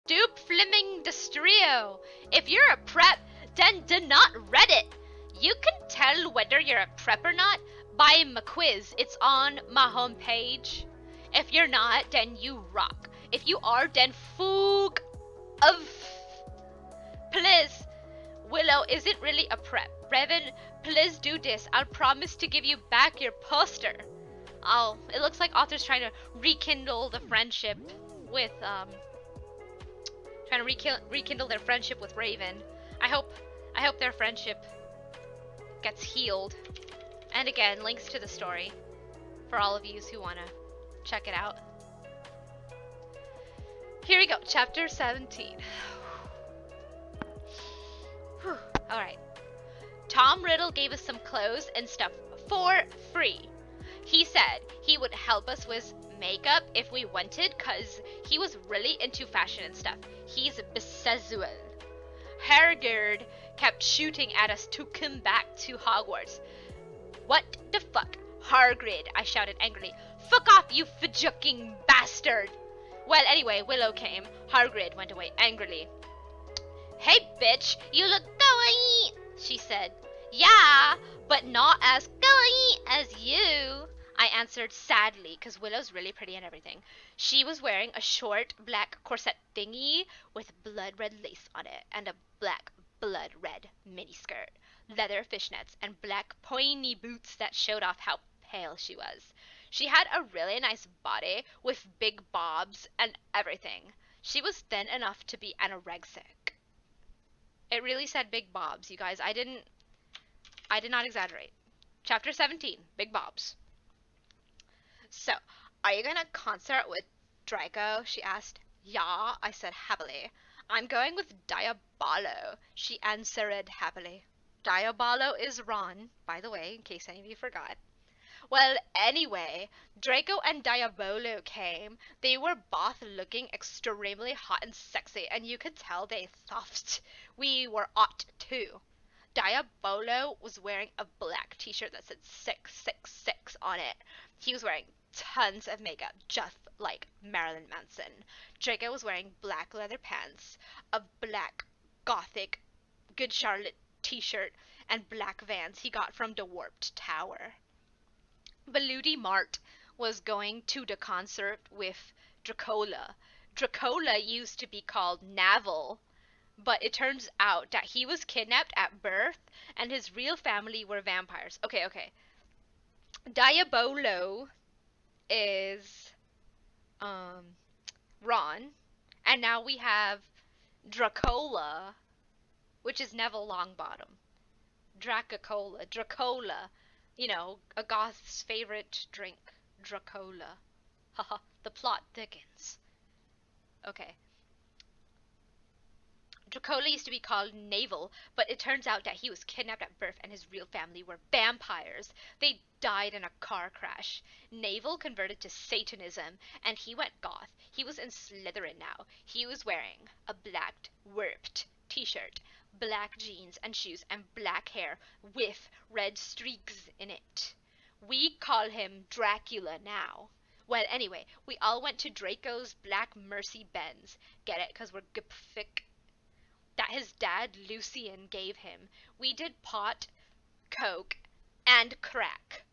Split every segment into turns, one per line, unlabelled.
Dupe Fleming Destrio. If you're a prep, then do not read it. You can tell whether you're a prep or not by my quiz. It's on my homepage. If you're not, then you rock. If you are, then foog of. Please, Willow isn't really a prep. Revan, please do this. I'll promise to give you back your poster. Oh, it looks like author's trying to rekindle the friendship with trying to rekindle their friendship with Raven. I hope their friendship gets healed. And again, links to the story for all of you who want to check it out. Here we go, chapter 17. Alright. Tom Riddle gave us some clothes and stuff for free. He said he would help us with makeup if we wanted, cause he was really into fashion and stuff. He's bisexual. Hergerd kept shooting at us to come back to Hogwarts. What the fuck? Hargrid, I shouted angrily. Fuck off, you fidjucking bastard! Well, anyway, Willow came. Hargrid went away angrily. Hey, bitch, you look kawaii, she said. Yeah, but not as kawaii as you, I answered sadly, because Willow's really pretty and everything. She was wearing a short black corset thingy with blood red lace on it and a black blood red miniskirt, leather fishnets, and black pointy boots that showed off how pale she was. She had a really nice body with big bobs and everything. She was thin enough to be anorexic. It really said big bobs, you guys. I did not exaggerate. Chapter 17, Big Bobs. So, are you going to concert with Draco? She asked. Yeah, I said happily. I'm going with Diabolo, she answered happily. Diabolo is Ron, by the way, in case any of you forgot. Well, anyway, Draco and Diabolo came. They were both looking extremely hot and sexy, and you could tell they thought we were hot too. Diabolo was wearing a black t-shirt that said 666 on it. He was wearing tons of makeup, just like Marilyn Manson. Draco was wearing black leather pants, a black gothic Good Charlotte t-shirt, and black Vans he got from the Warped Tower. Baludi Mart was going to the concert with Dracola. Dracola used to be called Navel, but it turns out that he was kidnapped at birth and his real family were vampires. Okay. Diabolo is Ron, and now we have Dracola, which is Neville Longbottom. Dracola. You know, a goth's favorite drink, Dracola. Haha, the plot thickens. Okay. Dracola used to be called Navel, but it turns out that he was kidnapped at birth and his real family were vampires. They died in a car crash. Navel converted to Satanism, and he went goth. He was in Slytherin now. He was wearing a black warped t-shirt, black jeans and shoes, and black hair with red streaks in it. We call him Dracula now. Well, anyway, we all went to Draco's Black Mercy Benz. Get it? Because we're gipfic. That his dad, Lucian, gave him. We did pot, coke, and crack.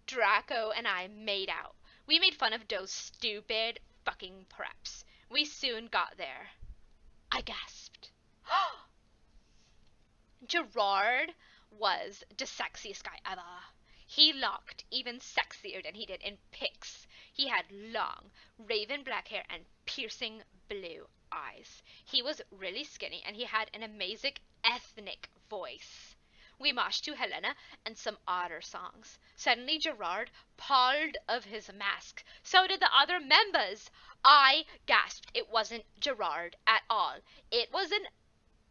Draco and I made out. We made fun of those stupid fucking preps. We soon got there. I gasped. Gerard was the sexiest guy ever. He looked even sexier than he did in pics. He had long, raven black hair and piercing blue eyes. He was really skinny and he had an amazing ethnic voice. We moshed to Helena and some odder songs. Suddenly Gerard pulled of his mask. So did the other members. I gasped. It wasn't Gerard at all. It was an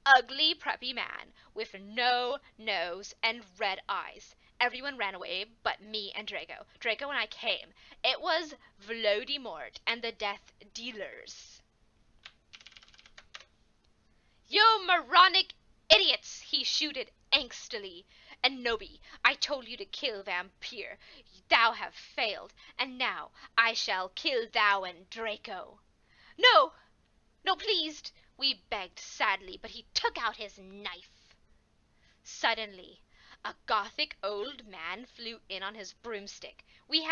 ugly preppy man with no nose and red eyes. Everyone ran away but me and Draco. Draco and I came. It was Voldemort and the Death Dealers. You moronic idiots, he shouted angstily. And Nobi, I told you to kill Vampire. Thou have failed, and now I shall kill thou and Draco. No, No, please! We begged sadly, but he took out his knife. Suddenly, a gothic old man flew in on his broomstick. He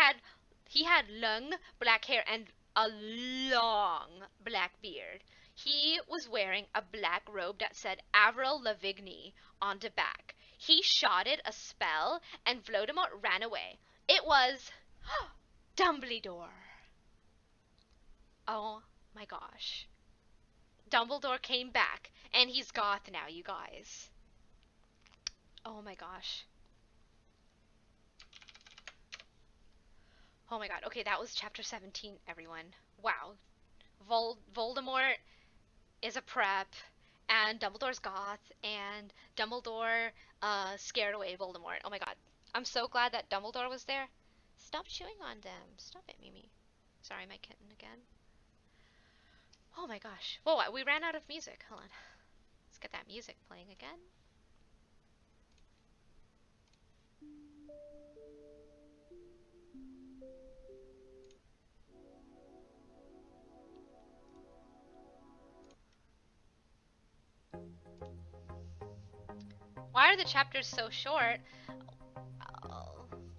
had long black hair and a long black beard. He was wearing a black robe that said Avril Lavigne on the back. He shouted a spell and Voldemort ran away. It was Dumbledore. Oh my gosh. Dumbledore came back and he's goth now, you guys. Oh my gosh. Oh my god. Okay, that was chapter 17, everyone. Wow. Voldemort is a prep, and Dumbledore's goth, and Dumbledore scared away Voldemort. Oh my god. I'm so glad that Dumbledore was there. Stop chewing on them. Stop it, Mimi. Sorry, my kitten again. Oh my gosh. Whoa, we ran out of music. Hold on. Let's get that music playing again. Why are the chapters so short?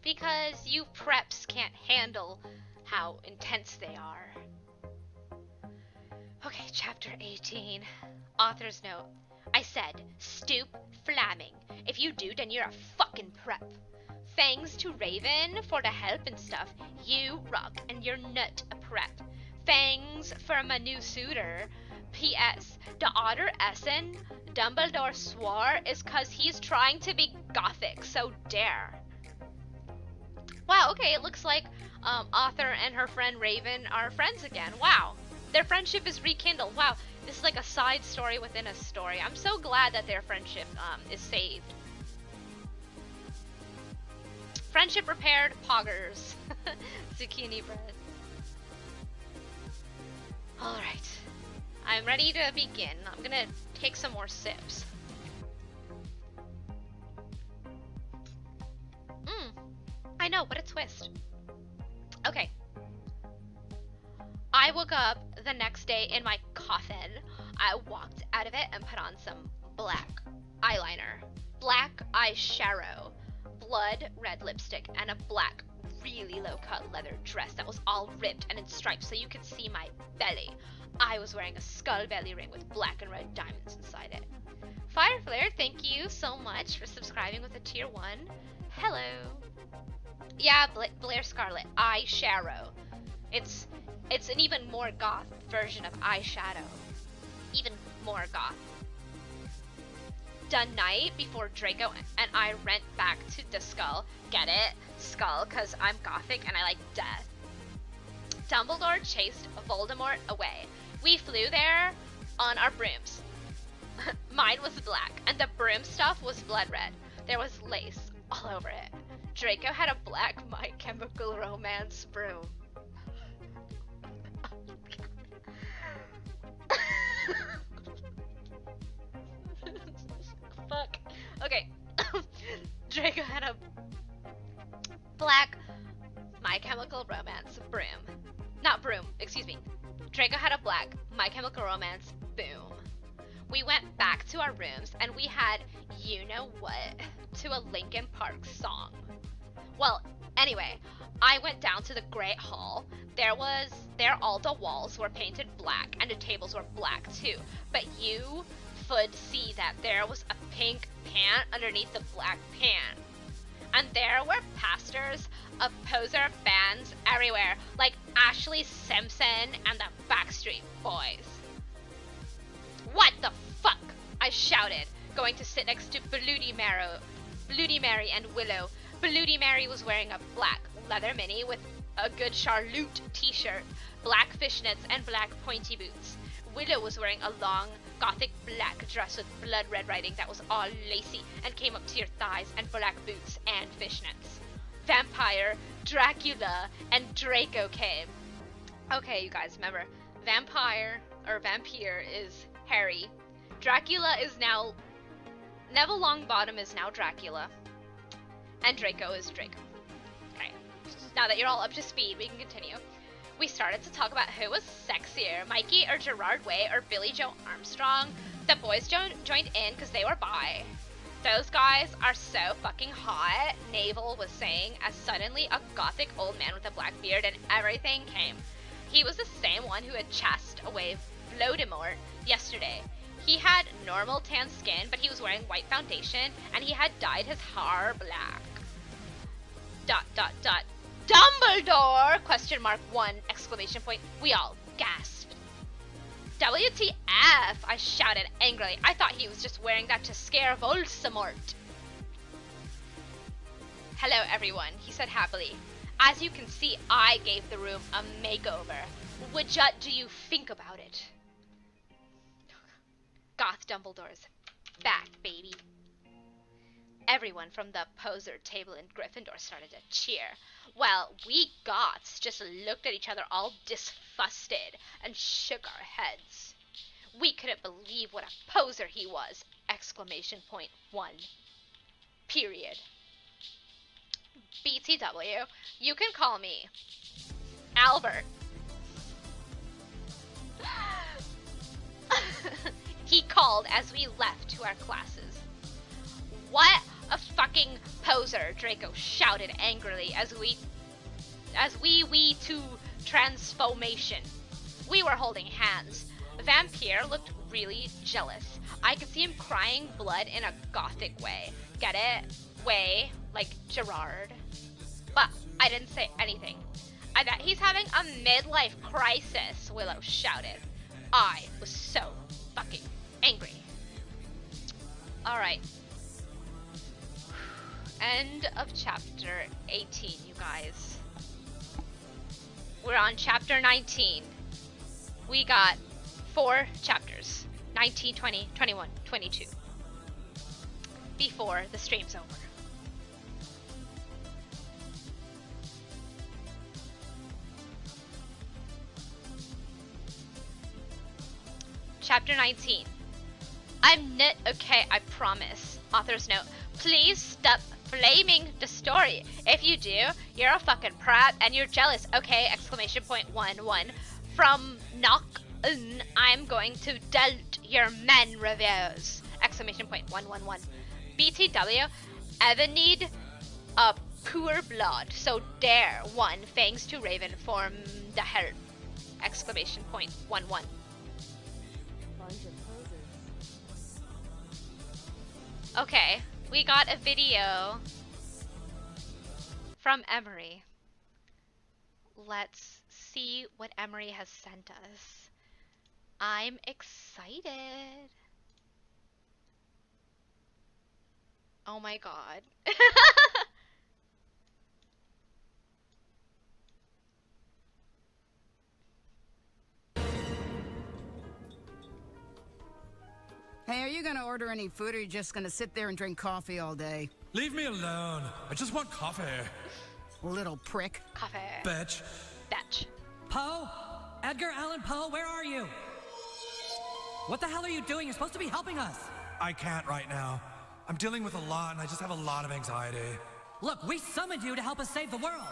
Because you preps can't handle how intense they are. Okay, chapter 18. Author's note. I said, stoop flamming. If you do, then you're a fucking prep. Thanks to Raven for the help and stuff. You rock and you're not a prep. Thanks for my new suitor. P.S. The other Essen Dumbledore swore is cause he's trying to be gothic, so dare. Wow, okay, it looks like Author and her friend Raven are friends again. Wow, their friendship is rekindled. Wow, this is like a side story within a story. I'm so glad that their friendship is saved. Friendship repaired, poggers. Zucchini bread. Alright. I'm ready to begin. I'm gonna take some more sips. I know, what a twist. Okay. I woke up the next day in my coffin. I walked out of it and put on some black eyeliner, black eyeshadow, blood red lipstick, and a black, really low-cut leather dress that was all ripped and in stripes so you could see my belly. I was wearing a skull belly ring with black and red diamonds inside it. Fireflare, thank you so much for subscribing with a tier 1. Hello. Yeah, Blair Scarlet, eyeshadow. It's an even more goth version of eyeshadow. Even more goth. The night before Draco and I went back to the skull. Get it? Skull, cause I'm gothic and I like death. Dumbledore chased Voldemort away. We flew there on our brooms. Mine was black, and the broom stuff was blood red. There was lace all over it. Draco had a black My Chemical Romance broom. Fuck. Okay. Draco had a black My Chemical Romance broom. Not broom, excuse me. Draco had a black My Chemical Romance boom. We went back to our rooms and we had you know what to a Linkin Park song. Well, anyway, I went down to the Great Hall. There all the walls were painted black and the tables were black too. But you would see that there was a pink pant underneath the black pant. And there were pastors of poser bands everywhere, like Ashley Simpson and the Backstreet Boys. What the fuck? I shouted, going to sit next to Bloody Mary and Willow. Bloody Mary was wearing a black leather mini with a Good Charlotte t-shirt, black fishnets, and black pointy boots. Willow was wearing a long, gothic black dress with blood red writing that was all lacy and came up to your thighs, and black boots and fishnets. Vampire, Dracula, and Draco came. Okay, you guys, remember, vampire is Harry. Dracula is now... Neville Longbottom is now Dracula. And Draco is Draco. Okay. Now that you're all up to speed, we can continue. We started to talk about who was sexier, Mikey or Gerard Way or Billy Joe Armstrong. The boys joined in because they were bi. Those guys are so fucking hot, Navel was saying, as suddenly a gothic old man with a black beard and everything came. He was the same one who had chased away Voldemort yesterday. He had normal tan skin, but he was wearing white foundation, and he had dyed his hair black. ... Dumbledore! Question mark 1! Exclamation point. We all gasped. WTF! I shouted angrily. I thought he was just wearing that to scare Voldemort. Hello everyone, he said happily. As you can see, I gave the room a makeover. What do you think about it? Goth Dumbledore's back, baby. Everyone from the poser table in Gryffindor started to cheer. Well, we Goths just looked at each other all disgusted and shook our heads. We couldn't believe what a poser he was! Exclamation point 1. Period. BTW, you can call me Albert. He called as we left to our classes. What a fucking poser, Draco shouted angrily as we to transformation. We were holding hands. Vampire looked really jealous. I could see him crying blood in a gothic way. Get it? Way, like Gerard. But I didn't say anything. I bet he's having a midlife crisis, Willow shouted. I was so fucking angry. Alright. End of chapter 18, you guys. We're on chapter 19. We got 4 chapters. 19, 20, 21, 22. Before the stream's over. Chapter 19. I'm not okay, I promise. Author's note. Please stop flaming the story. If you do, you're a fucking prat and you're jealous. Okay, exclamation point 1-1. From knock, I'm going to delete your men reviews. Exclamation point 1-1-1. BTW, ever need a poor blood, so dare 1 thanks to Raven from the help. Exclamation point 1-1. Okay, we got a video from Emery. Let's see what Emery has sent us. I'm excited. Oh my god.
Hey, are you gonna order any food, or are you just gonna sit there and drink coffee all day?
Leave me alone. I just want coffee.
Little prick.
Coffee.
Bitch.
Batch.
Poe? Edgar Allan Poe, where are you? What the hell are you doing? You're supposed to be helping us.
I can't right now. I'm dealing with a lot and I just have a lot of anxiety.
Look, we summoned you to help us save the world.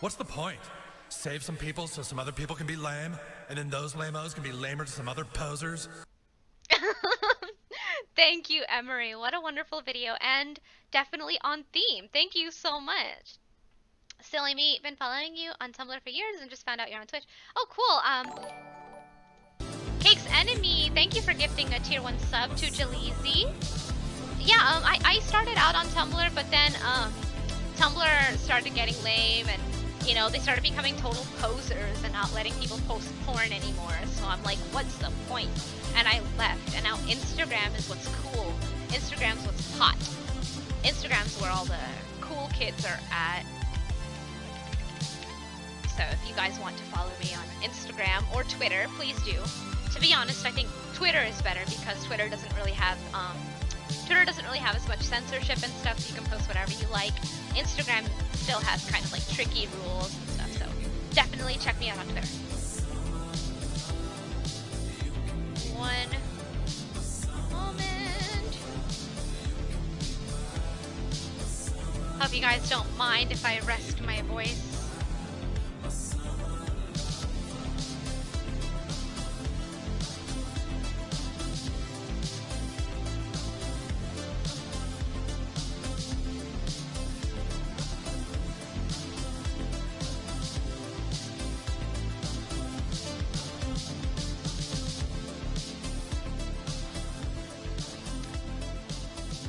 What's the point? Save some people so some other people can be lame, and then those lamos can be lamer to some other posers?
Thank you, Emery. What a wonderful video, and definitely on theme. Thank you so much. Silly me, been following you on Tumblr for years and just found out you're on Twitch. Oh, cool. Cake's Enemy, thank you for gifting a tier 1 sub to Jaleezy. Yeah, I started out on Tumblr, but then Tumblr started getting lame, and you know, they started becoming total posers and not letting people post porn anymore. So I'm like, what's the point? And I left, and now Instagram is what's cool. Instagram's what's hot. Instagram's where all the cool kids are at. So if you guys want to follow me on Instagram or Twitter, please do. To be honest, I think Twitter is better because Twitter doesn't really have as much censorship and stuff, so you can post whatever you like. Instagram still has kind of like tricky rules and stuff, so definitely check me out on Twitter. One moment. Hope you guys don't mind if I rest my voice.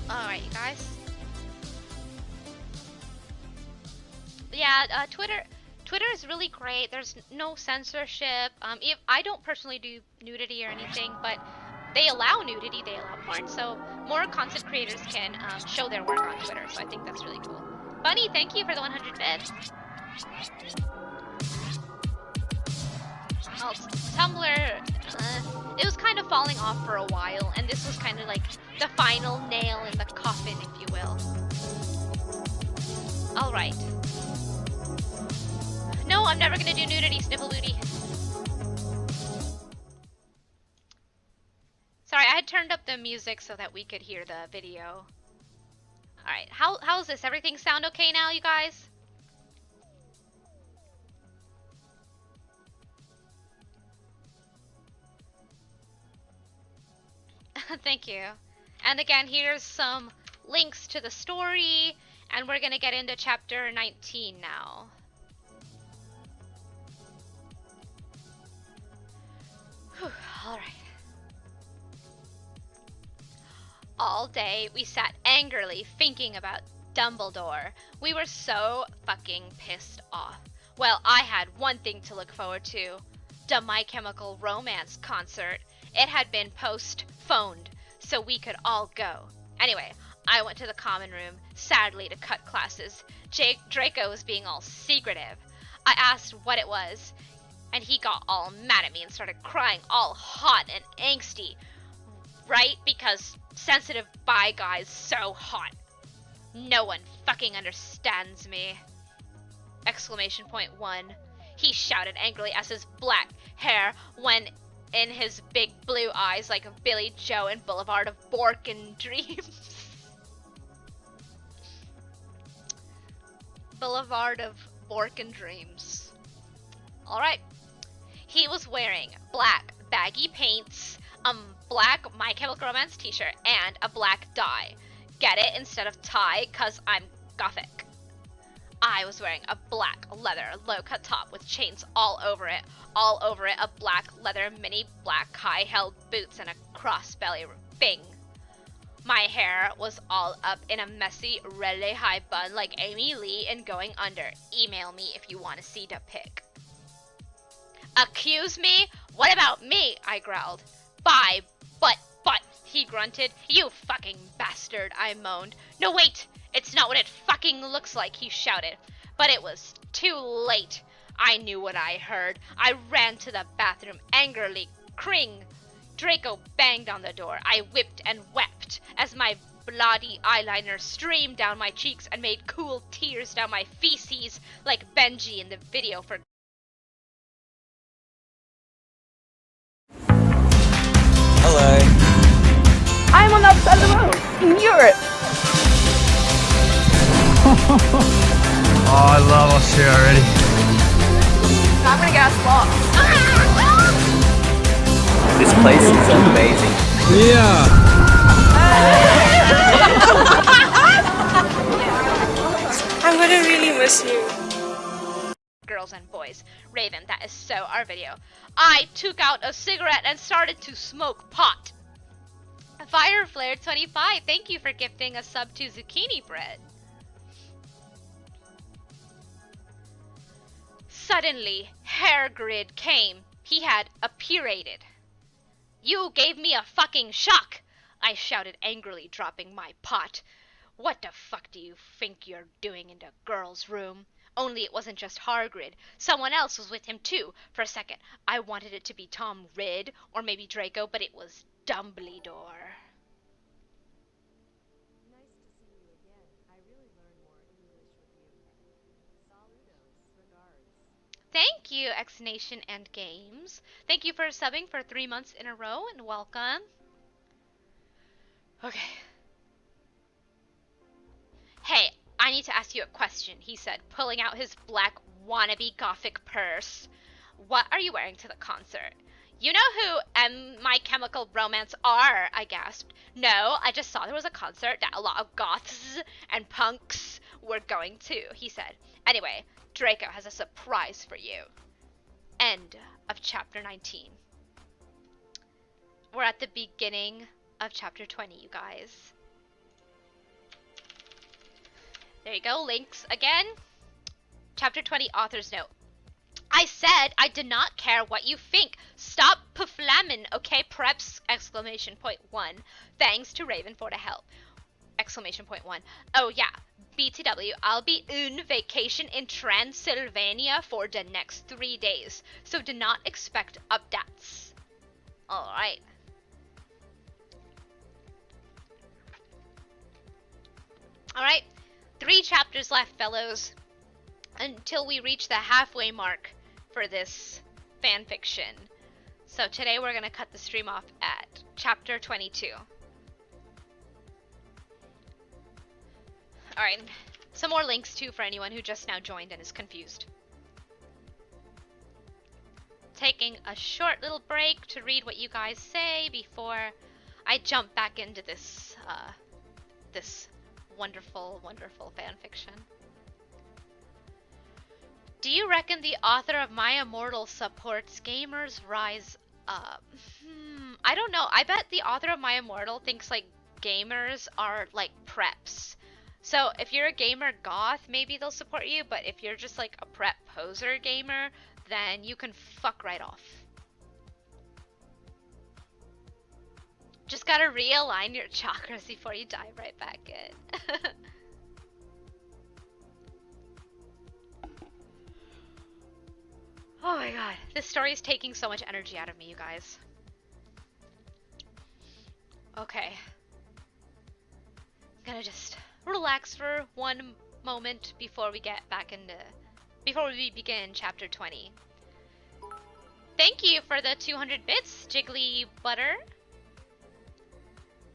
Alright, you guys. Yeah, Twitter is really great. There's no censorship. If I don't personally do nudity or anything, but they allow nudity, they allow porn, so more content creators can show their work on Twitter. So I think that's really cool. Bunny, thank you for the 100 bits. Oh, Tumblr, it was kind of falling off for a while, and this was kind of like the final nail in the coffin, if you will. All right. No, I'm never gonna do nudity, sniffle booty. Sorry, I had turned up the music so that we could hear the video. Alright, how's this? Everything sound okay now, you guys? Thank you. And again, here's some links to the story, and we're gonna get into chapter 19 now. Alright. All day, we sat angrily thinking about Dumbledore. We were so fucking pissed off. Well, I had one thing to look forward to. The My Chemical Romance concert. It had been postponed, so we could all go. Anyway, I went to the common room, sadly to cut classes. Draco was being all secretive. I asked what it was, and he got all mad at me and started crying all hot and angsty. Right? Because sensitive bi guy's so hot. No one fucking understands me. Exclamation point 1. He shouted angrily as his black hair went in his big blue eyes like Billy Joe in Boulevard of Borkin Dreams. Boulevard of Borkin Dreams. Alright. He was wearing black baggy pants, black My Chemical Romance t-shirt, and a black dye. Get it? Instead of tie, cause I'm gothic. I was wearing a black leather low-cut top with chains all over it, a black leather mini black high-held boots and a cross-belly thing. My hair was all up in a messy, really high bun like Amy Lee and going under. Email me if you want to see the pic. Accuse me? What about me? I growled. Bye, but, he grunted. You fucking bastard, I moaned. No, wait! It's not what it fucking looks like, he shouted. But it was too late. I knew what I heard. I ran to the bathroom, angrily cring. Draco banged on the door. I whipped and wept as my bloody eyeliner streamed down my cheeks and made cool tears down my feces like Benji in the video for...
Hello.
I'm on the other side of the road in Europe.
Oh, I love Austria already.
I'm gonna get us lost.
This place is amazing.
Yeah.
I'm gonna really miss you.
Girls and boys. Raven, that is so our video. I took out a cigarette and started to smoke pot. Fireflare 25, thank you for gifting a sub to Zucchini Bread. Suddenly, Hairgrid came. He had appurated. You gave me a fucking shock, I shouted angrily, dropping my pot. What the fuck do you think you're doing in the girls' room? Only it wasn't just Hargrid. Someone else was with him too. For a second, I wanted it to be Tom Ridd or maybe Draco, but it was Dumbledore.
Nice to see you again. I really learned more English with you. Saludos, regards.
Thank you, X Nation and Games. Thank you for subbing for 3 months in a row and welcome. Okay. Hey, I need to ask you a question, he said, pulling out his black wannabe gothic purse. What are you wearing to the concert? You know who My Chemical Romance are, I gasped. No, I just saw there was a concert that a lot of goths and punks were going to, he said. Anyway, Draco has a surprise for you. End of chapter 19. We're at the beginning of chapter 20, you guys. There you go, links again. Chapter 20, author's note. I said I did not care what you think. Stop puflamin, okay, preps! Exclamation point 1. Thanks to Raven for the help. Exclamation point 1. Oh yeah, BTW, I'll be on vacation in Transylvania for the next 3 days, so do not expect updates. Alright. Alright, 3 chapters left, fellows, until we reach the halfway mark for this fanfiction. So today we're gonna cut the stream off at chapter 22. Alright, some more links too for anyone who just now joined and is confused. Taking a short little break to read what you guys say before I jump back into this, this wonderful, wonderful fanfiction. Do you reckon the author of My Immortal supports gamers rise up? I don't know. I bet the author of My Immortal thinks like gamers are like preps. So if you're a gamer goth, maybe they'll support you, but if you're just like a prep poser gamer, then you can fuck right off. Just gotta realign your chakras before you dive right back in. Oh my god, this story is taking so much energy out of me, you guys. Okay. I'm gonna just relax for one moment before we get back into... before we begin chapter 20. Thank you for the 200 bits, Jiggly Butter.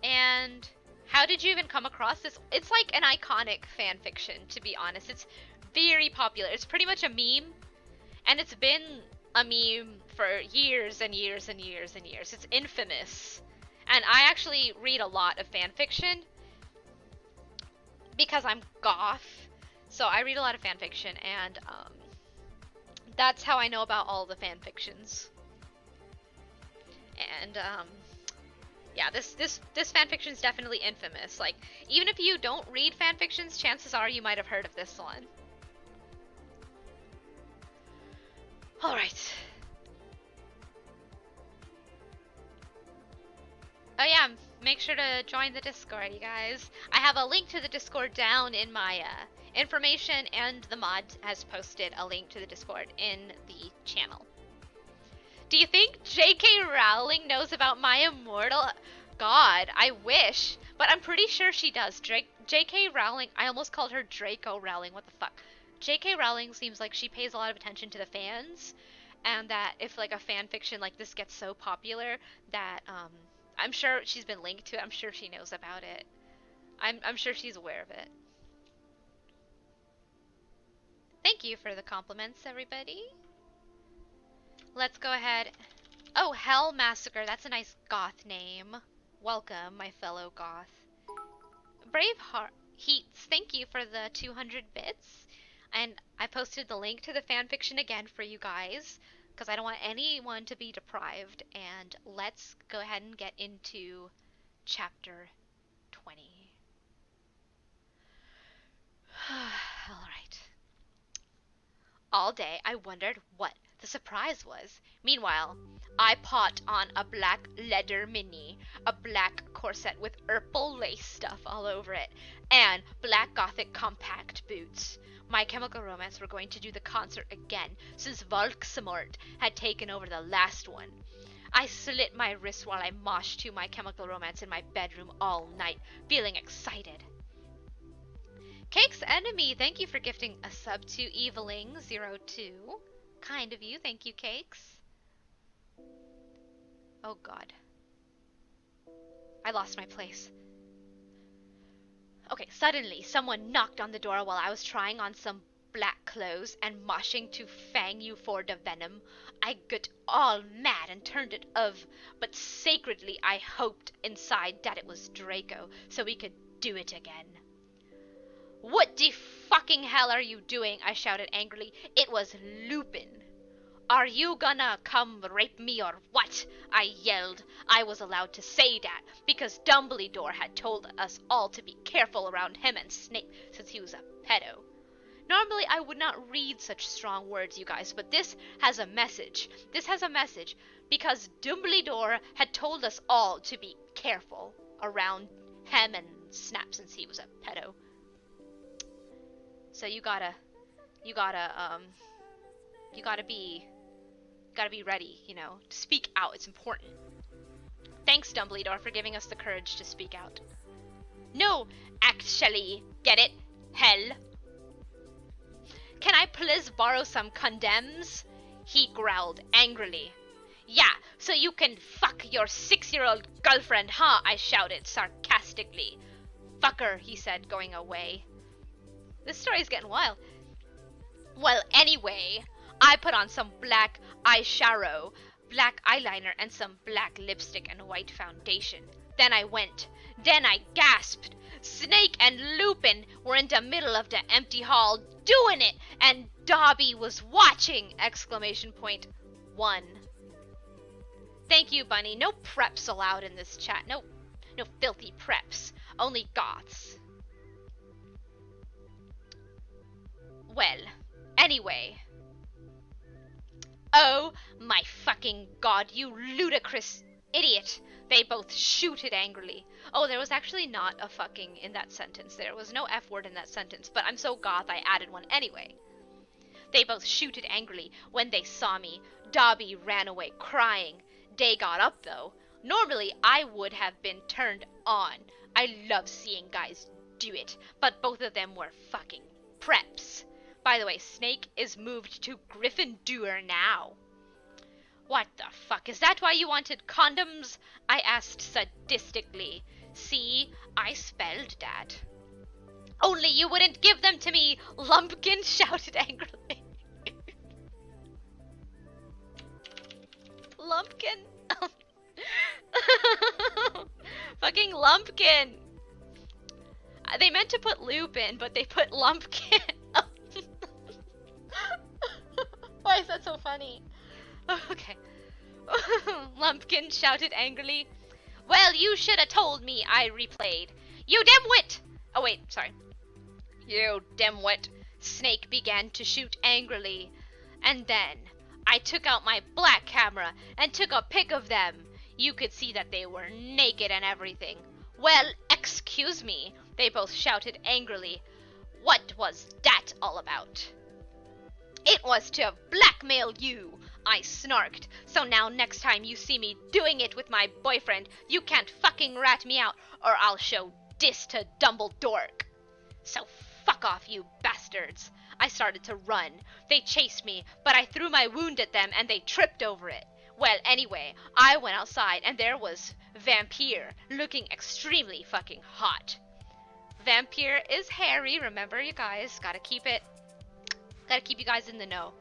And how did you even come across this? It's like an iconic fanfiction, to be honest. It's very popular. It's pretty much a meme. And it's been a meme for years and years and years and years. It's infamous. And I actually read a lot of fanfiction because I'm goth. So I read a lot of fanfiction, and that's how I know about all the fanfictions. And yeah, this fanfiction is definitely infamous. Like, even if you don't read fanfictions, chances are you might have heard of this one. Alright. Oh yeah, make sure to join the Discord, you guys. I have a link to the Discord down in my information, and the mod has posted a link to the Discord in the channel. Do you think J.K. Rowling knows about My Immortal? God, I wish. But I'm pretty sure she does. J.K. Rowling, I almost called her Draco Rowling, what the fuck. J.K. Rowling seems like she pays a lot of attention to the fans, and that if like a fan fiction like this gets so popular that I'm sure she's been linked to it. I'm sure she knows about it. I'm sure she's aware of it. Thank you for the compliments, everybody. Let's go ahead. Oh, Hell Massacre. That's a nice goth name. Welcome, my fellow goth. Braveheart Heats, thank you for the 200 bits. And I posted the link to the fanfiction again for you guys, because I don't want anyone to be deprived. And let's go ahead and get into chapter 20. Alright. All day I wondered what the surprise was. Meanwhile, I put on a black leather mini, a black corset with purple lace stuff all over it, and black gothic compact boots. My Chemical Romance were going to do the concert again, since Volksamort had taken over the last one. I slit my wrists while I moshed to My Chemical Romance in my bedroom all night, feeling excited. Cake's Enemy, thank you for gifting a sub to Eveling02. Kind of you, thank you, Cakes. Oh god. I lost my place. Okay, suddenly someone knocked on the door while I was trying on some black clothes and moshing to fang you for the venom. I got all mad and turned it off, but sacredly I hoped inside that it was Draco, so we could do it again. What the fucking hell are you doing? I shouted angrily. It was Lupin. Are you gonna come rape me or what? I yelled. I was allowed to say that because Dumbledore had told us all to be careful around him and Snape since he was a pedo. Normally, I would not read such strong words, you guys, but this has a message. This has a message because Dumbledore had told us all to be careful around him and Snap since he was a pedo. So you gotta be ready, you know, to speak out. It's important. Thanks, Dumbledore, for giving us the courage to speak out. No, actually, get it? Hell. Can I please borrow some condoms? He growled angrily. Yeah, so you can fuck your 6-year-old girlfriend, huh? I shouted sarcastically. Fucker, he said, going away. This story's getting wild. Well, anyway, I put on some black eyeshadow, black eyeliner, and some black lipstick and white foundation. Then I gasped. Snake and Lupin were in the middle of the empty hall doing it, and Dobby was watching! Exclamation point 1. Thank you, Bunny. No preps allowed in this chat. No filthy preps. Only goths. Well, anyway. Oh my fucking god, you ludicrous idiot! They both shooted angrily. Oh, there was actually not a fucking in that sentence. There was no F word in that sentence, but I'm so goth I added one anyway. They both shooted angrily when they saw me. Dobby ran away crying. They got up though. Normally I would have been turned on. I love seeing guys do it, but both of them were fucking preps. By the way, Snake is moved to Gryffindor now. What the fuck? Is that why you wanted condoms? I asked sadistically. See, I spelled that. Only you wouldn't give them to me, Lumpkin shouted angrily. Lumpkin? Fucking Lumpkin. They meant to put Lupin, but they put Lumpkin. Why is that so funny? Okay. Lumpkin shouted angrily. Well, you should have told me, I replayed. You dimwit! Oh wait, sorry. You dimwit. Snake began to shoot angrily. And then, I took out my black camera and took a pic of them. You could see that they were naked and everything. Well, excuse me, they both shouted angrily. What was that all about? It was to blackmail you, I snarked. So now next time you see me doing it with my boyfriend, you can't fucking rat me out or I'll show this to Dumbledore. So fuck off, you bastards. I started to run. They chased me, but I threw my wound at them and they tripped over it. Well, anyway, I went outside and there was Vampire, looking extremely fucking hot. Vampire is hairy, remember you guys, gotta keep you guys in the know.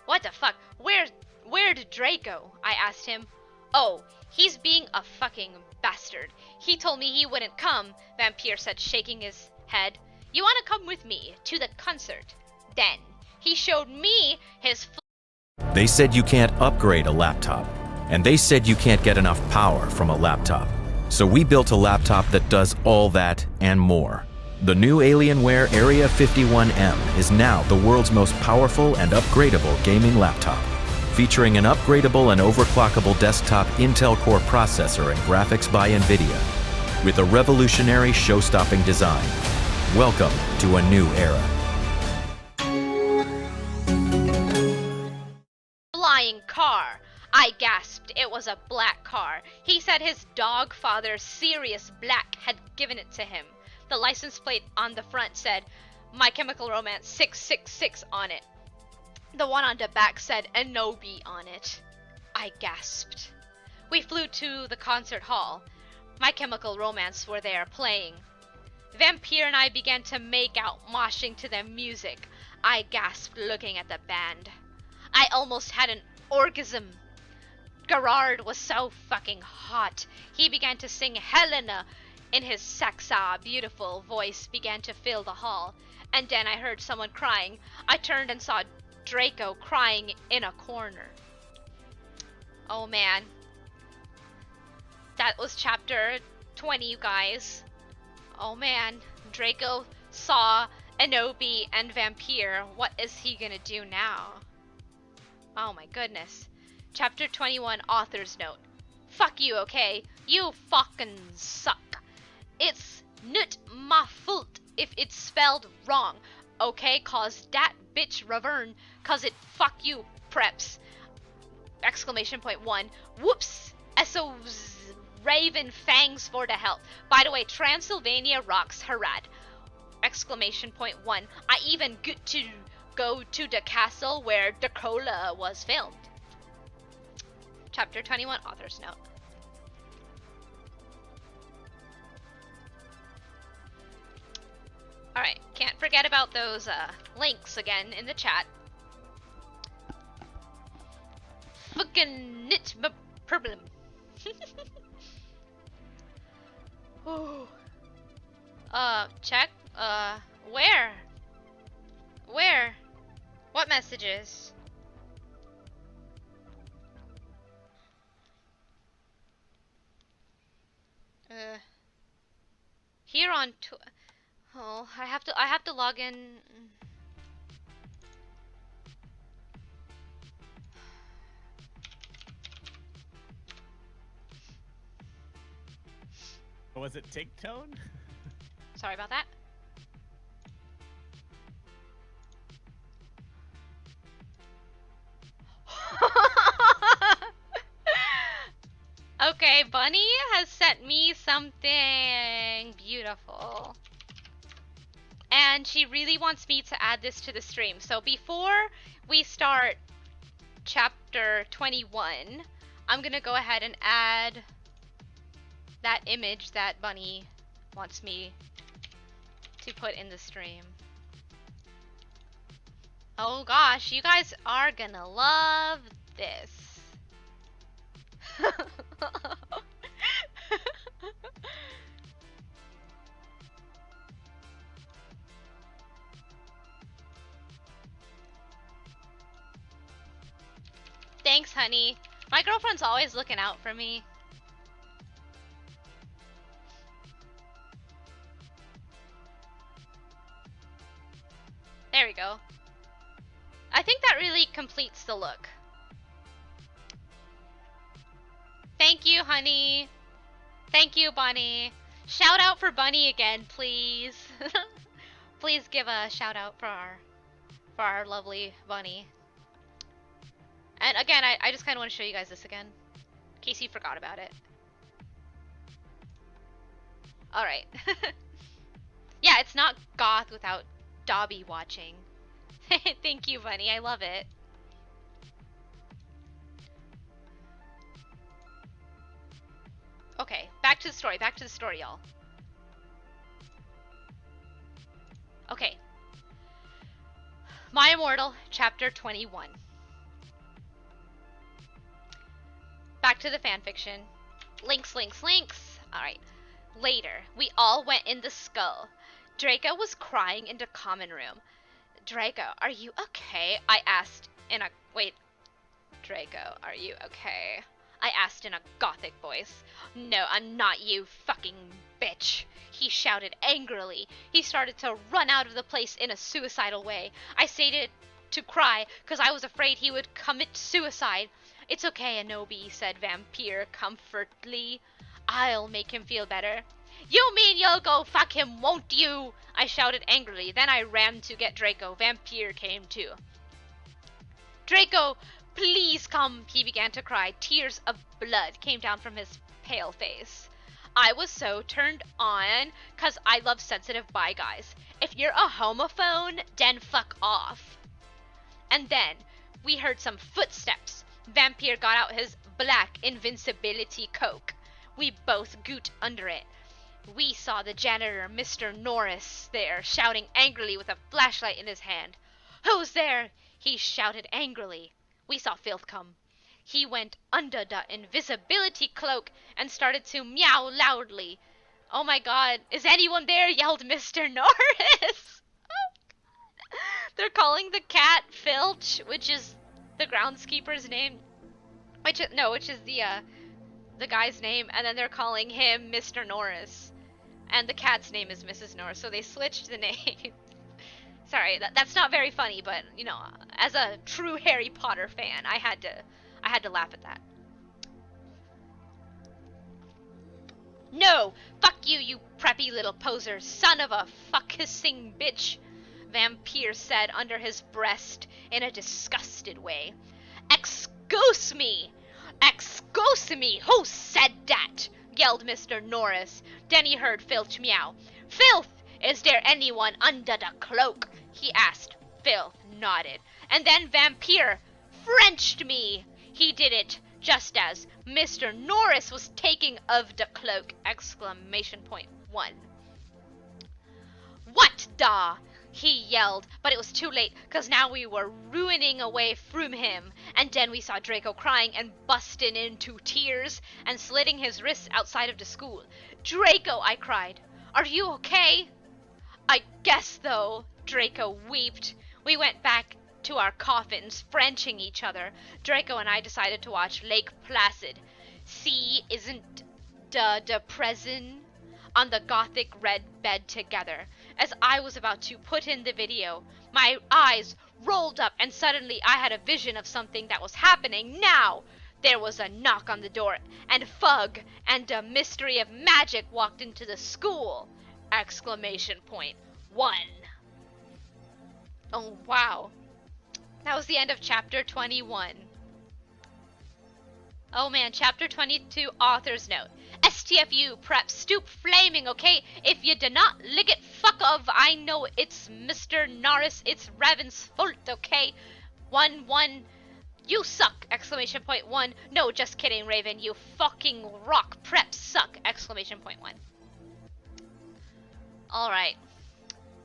What the fuck? Where'd Draco? I asked him. Oh, he's being a fucking bastard. He told me he wouldn't come, Vampire said, shaking his head. You wanna come with me to the concert? Then, he showed me his
They said you can't upgrade a laptop, and they said you can't get enough power from a laptop. So we built a laptop that does all that and more. The new Alienware Area 51M is now the world's most powerful and upgradable gaming laptop, featuring an upgradable and overclockable desktop Intel Core processor and graphics by NVIDIA, with a revolutionary show-stopping design. Welcome to a new era.
Flying car. I gasped. It was a black car. He said his dog father, Sirius Black, had given it to him. The license plate on the front said, My Chemical Romance 666 on it. The one on the back said, Enobi on it. I gasped. We flew to the concert hall. My Chemical Romance were there playing. Vampire and I began to make out, moshing to their music. I gasped looking at the band. I almost had an orgasm. Gerard was so fucking hot. He began to sing Helena in his Saxa beautiful voice began to fill the hall. And then I heard someone crying. I turned and saw Draco crying in a corner. Oh man. That was chapter 20, you guys. Oh man. Draco saw Anobi and Vampire. What is he gonna do now? Oh my goodness. Chapter 21, author's note. Fuck you, okay? You fucking suck. It's not my fault if it's spelled wrong, okay? Cause that bitch Ravern, cause it fuck you preps. Exclamation point 1. Whoops. SO's Raven Fangs for the help. By the way, Transylvania rocks Harad. Exclamation point 1. I even get to go to the castle where Dracula was filmed. Chapter 21, author's note. Alright, can't forget about those links again in the chat. Fucking nit problem. Ooh. Check. Where? Where? What messages? Here on oh, I have to log in.
Was it Tigtone?
Sorry about that. Okay, Bunny has sent me something beautiful. And she really wants me to add this to the stream. So before we start chapter 21, I'm gonna go ahead and add that image that Bunny wants me to put in the stream. Oh gosh, you guys are gonna love this. Thanks, honey. My girlfriend's always looking out for me. There we go. I think that really completes the look. Thank you, honey. Thank you, Bunny. Shout out for Bunny again, please. Please give a shout out for our lovely Bunny. And again, I just kind of want to show you guys this again, in case you forgot about it. Alright. Yeah, it's not goth without Dobby watching. Thank you, Bunny. I love it. Okay, back to the story. Back to the story, y'all. Okay. My Immortal, chapter 21. Back to the fanfiction. Links, links, links. Alright. Later, we all went in the skull. Draco was crying in the common room. Draco, are you okay? I asked in a... Wait. Draco, are you okay? I asked in a gothic voice. No, I'm not, you fucking bitch. He shouted angrily. He started to run out of the place in a suicidal way. I stated to cry because I was afraid he would commit suicide. It's okay, Anobi, said Vampire comfortably. I'll make him feel better. You mean you'll go fuck him, won't you? I shouted angrily. Then I ran to get Draco. Vampire came too. Draco, please come, he began to cry. Tears of blood came down from his pale face. I was so turned on because I love sensitive bi guys. If you're a homophone, then fuck off. And then we heard some footsteps. Vampire got out his black invincibility coke. We both goot under it. We saw the janitor, Mr. Norris, there, shouting angrily with a flashlight in his hand. Who's there? He shouted angrily. We saw Filth come. He went under the invisibility cloak and started to meow loudly. Oh my god, is anyone there? Yelled Mr. Norris. They're calling the cat Filch, which is the groundskeeper's name. Which is the guy's name, and then they're calling him Mr. Norris. And the cat's name is Mrs. Norris, so they switched the name. Sorry, that's not very funny, but you know, as a true Harry Potter fan, I had to laugh at that. No! Fuck you, you preppy little poser, son of a fuck-kissing bitch, Vampire said under his breast in a disgusted way. Excuse me! Excuse me! Who said that? Yelled Mr. Norris. Then he heard Filth meow. Filth! Is there anyone under the cloak? He asked. Filth nodded. And then Vampire Frenched me! He did it just as Mr. Norris was taking of the cloak! Exclamation point 1. What the? He yelled, but it was too late, cause now we were ruining away from him. And then we saw Draco crying and busting into tears and slitting his wrists outside of the school. Draco, I cried, are you okay? I guess though, Draco weeped. We went back to our coffins, Frenching each other. Draco and I decided to watch Lake Placid. See, isn't the prison on the gothic red bed together. As I was about to put in the video, my eyes rolled up and suddenly I had a vision of something that was happening now. There was a knock on the door and Fug and a mystery of magic walked into the school! Exclamation point 1. Oh wow. That was the end of chapter 21. Oh man, chapter 22 author's note. STFU prep stoop flaming, okay? If you do not lick it, fuck of. I know it's Mr. Norris, it's Raven's fault, okay? 1. You suck! Exclamation point 1. No, just kidding, Raven. You fucking rock. Prep suck! Exclamation point 1. Alright.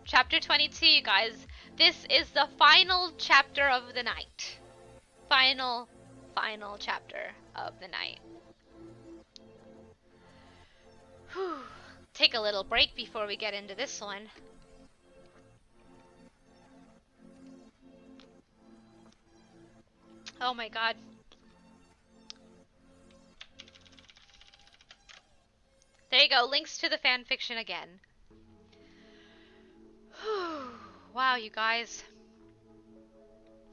Chapter 22, you guys. This is the final chapter of the night. Final chapter of the night. Whew. Take a little break before we get into this one. Oh my god. There you go, links to the fanfiction again. Whew. Wow, you guys.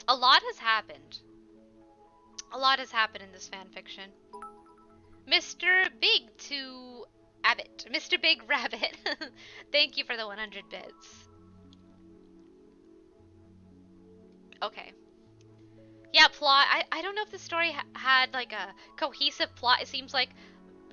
A lot has happened. A lot has happened in this fanfiction. Mr. Big to Abbott. Mr. Big Rabbit. Thank you for the 100 bits. Okay. Yeah, plot. I don't know if the story had like a cohesive plot. It seems like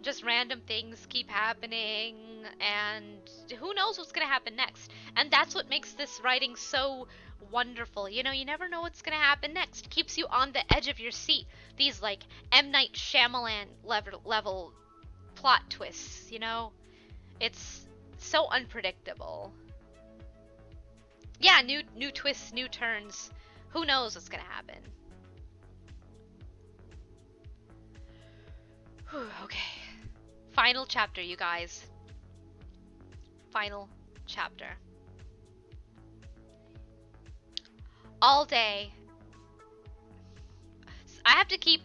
just random things keep happening and who knows what's gonna happen next. And that's what makes this writing so wonderful. You know, you never know what's gonna happen next. It keeps you on the edge of your seat. These like M. Night Shyamalan level plot twists, you know? It's so unpredictable. Yeah, new twists, new turns. Who knows what's gonna happen? Whew, okay. Final chapter, you guys. Final chapter. All day. I have to keep...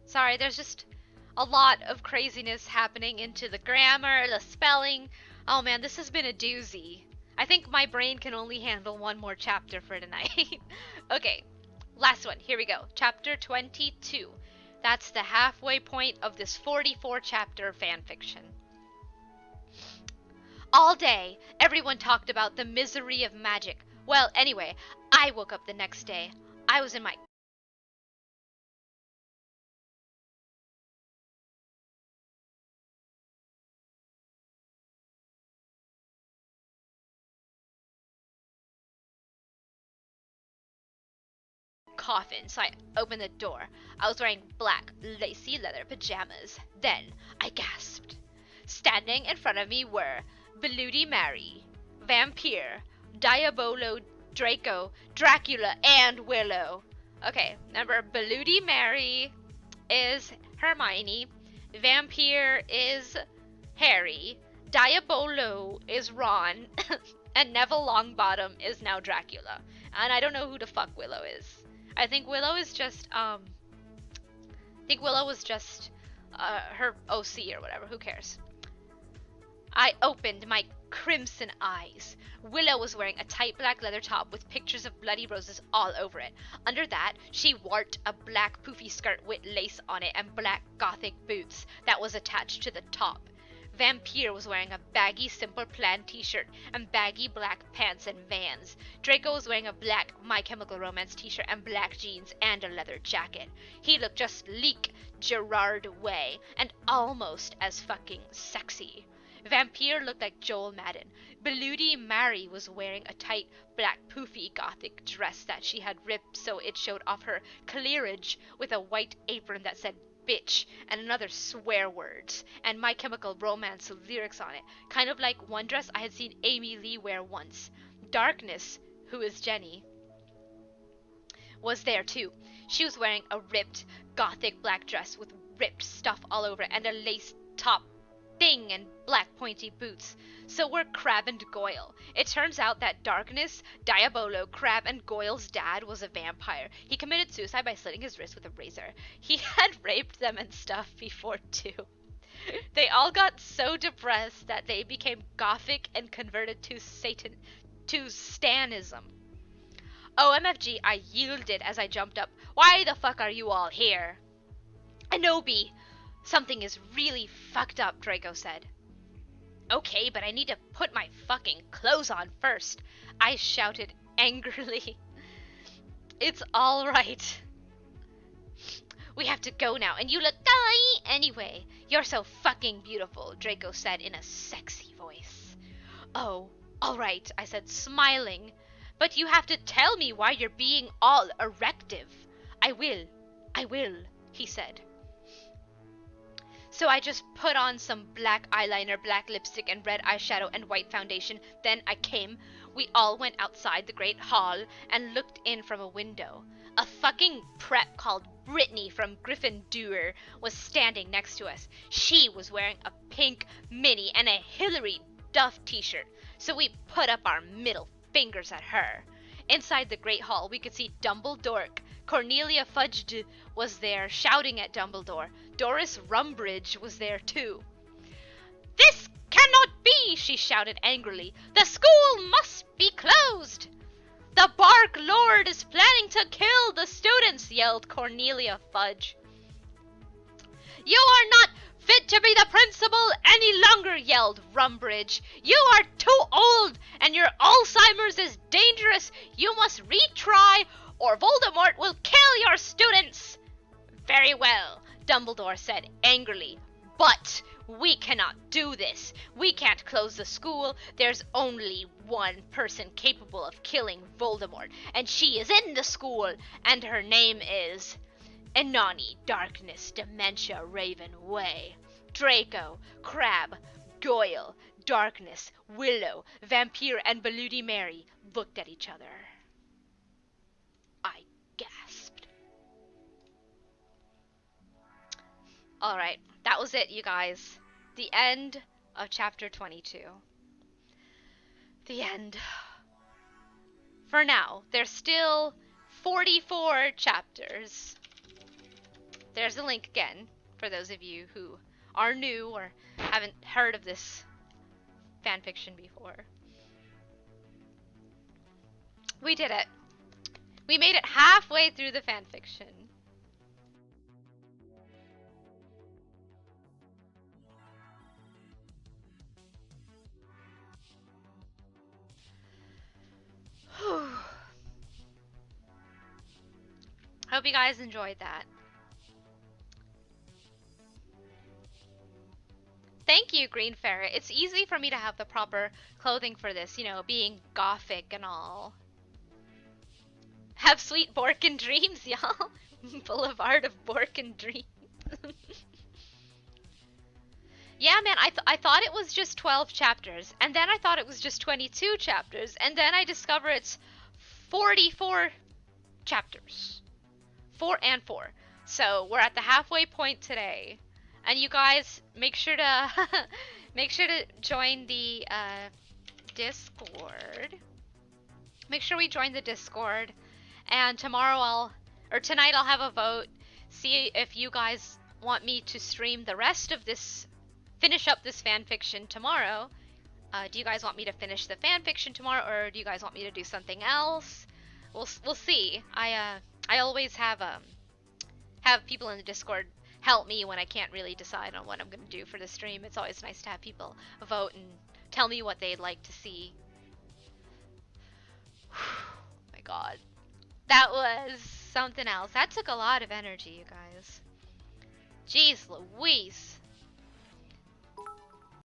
Sorry, there's just a lot of craziness happening into the grammar, the spelling. Oh man, this has been a doozy. I think my brain can only handle one more chapter for tonight. Okay, last one. Here we go. Chapter 22. That's the halfway point of this 44 chapter fanfiction. All day, everyone talked about the misery of magic. Well, anyway, I woke up the next day. I was in my coffin, so I opened the door. I was wearing black, lacy leather pajamas. Then, I gasped. Standing in front of me were Bloody Mary, Vampire, Diabolo, Draco, Dracula, and Willow. Okay, remember, Bloody Mary is Hermione, Vampire is Harry, Diabolo is Ron, and Neville Longbottom is now Dracula. And I don't know who the fuck Willow is. I think Willow is just, her OC or whatever, who cares? I opened my crimson eyes. Willow was wearing a tight black leather top with pictures of bloody roses all over it. Under that, she wore a black poofy skirt with lace on it and black gothic boots that was attached to the top. Vampire was wearing a baggy simple plaid t-shirt and baggy black pants and Vans. Draco was wearing a black My Chemical Romance t-shirt and black jeans and a leather jacket. He looked just leak Gerard Way and almost as fucking sexy. Vampire looked like Joel Madden. Bloody Mary was wearing a tight black poofy gothic dress that she had ripped so it showed off her clearage with a white apron that said bitch and another swear words and My Chemical Romance lyrics on it, kind of like one dress I had seen Amy Lee wear once. Darkness, who is Jenny, was there too. She was wearing a ripped gothic black dress with ripped stuff all over it and a lace top thing and black pointy boots. So were Crab and Goyle. It turns out that Darkness, Diabolo, Crab, and Goyle's dad was a vampire. He committed suicide by slitting his wrist with a razor. He had raped them and stuff before too. They all got so depressed that they became gothic and converted to Stanism. OMFG, I yielded as I jumped up. Why the fuck are you all here? Anobi! Something is really fucked up, Draco said. Okay, but I need to put my fucking clothes on first, I shouted angrily. It's all right. We have to go now, and you look anyway. You're so fucking beautiful, Draco said in a sexy voice. Oh, all right, I said, smiling. But you have to tell me why you're being all erective. I will, he said. So I just put on some black eyeliner, black lipstick, and red eyeshadow and white foundation. Then I came. We all went outside the great hall and looked in from a window. A fucking prep called Brittany from Gryffindor was standing next to us. She was wearing a pink mini and a Hillary Duff t-shirt. So we put up our middle fingers at her. Inside the great hall, we could see Dumbledore. Cornelia Fudge was there, shouting at Dumbledore. Doris Rumbridge was there too. This cannot be, she shouted angrily. The school must be closed. The Bark Lord is planning to kill the students, yelled Cornelia Fudge. You are not fit to be the principal any longer, yelled Rumbridge. You are too old, and your Alzheimer's is dangerous. You must retry, or Voldemort will kill your students. Very well, Dumbledore said angrily. But we cannot do this. We can't close the school. There's only one person capable of killing Voldemort, and she is in the school, and her name is Inani Darkness Dementia Raven Way. Draco, Crab, Goyle, Darkness, Willow, Vampire, and Bloody Mary looked at each other. I gasped. Alright, that was it, you guys. The end of chapter 22. The end. For now, there's still 44 chapters. There's a link again for those of you who are new or haven't heard of this fanfiction before. We did it. We made it halfway through the fanfiction. Hope you guys enjoyed that. Thank you, Green Ferret. It's easy for me to have the proper clothing for this, you know, being gothic and all. Have sweet Borkin dreams, y'all. Boulevard of Borkin dreams. Yeah, man, I thought it was just 12 chapters, and then I thought it was just 22 chapters, and then I discover it's 44 chapters. 4 and 4. So we're at the halfway point today. And you guys, make sure to join the Discord. Make sure we join the Discord. And tonight I'll have a vote. See if you guys want me to stream the rest of this, finish up this fanfiction tomorrow, do you guys want me to finish the fanfiction tomorrow, or do you guys want me to do something else? We'll see. I always have people in the Discord help me when I can't really decide on what I'm gonna do for the stream. It's always nice to have people vote and tell me what they'd like to see. Oh my god. That was something else. That took a lot of energy, you guys. Jeez Louise.